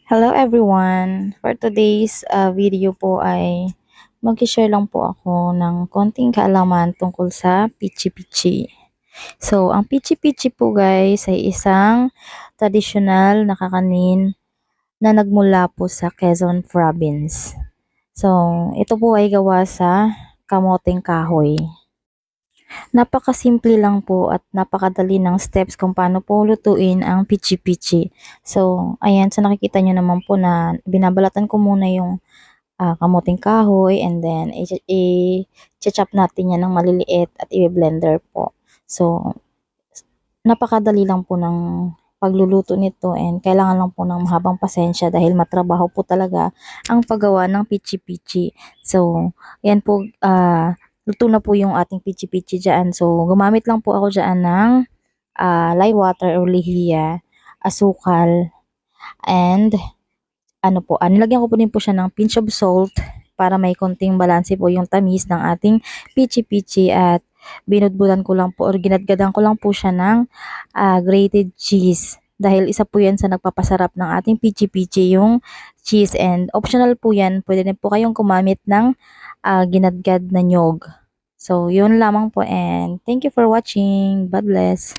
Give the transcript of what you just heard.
Hello everyone! For today's video po ay mag-share lang po ako ng konting kaalaman tungkol sa pichi-pichi. So, ang pichi-pichi po guys ay isang tradisyonal na kakanin na nagmula po sa Quezon Province. So, ito po ay gawa sa kamoteng kahoy. Napakasimple lang po at napakadali ng steps kung paano po lutuin ang pichi-pichi. So, ayan, so nakikita nyo naman po na binabalatan ko muna yung kamuting kahoy and then i-chop natin yan ng maliliit at i-blender po. So, napakadali lang po ng pagluluto nito and kailangan lang po ng mahabang pasensya dahil matrabaho po talaga ang paggawa ng pichi-pichi. So, yan po, luto na po yung ating pichi-pichi dyan. So, gumamit lang po ako dyan ng lye water or lihiya, asukal, and ano po, nilagyan ko po din po siya ng pinch of salt para may konting balanse po yung tamis ng ating pichi-pichi at binudbudan ko lang po or ginadgadan ko lang po siya ng grated cheese. Dahil isa po yan sa nagpapasarap ng ating pichi-pichi yung cheese and optional po yan. Pwede din po kayong kumamit ng ginadgad na nyog. So, yun lamang po and thank you for watching. God bless.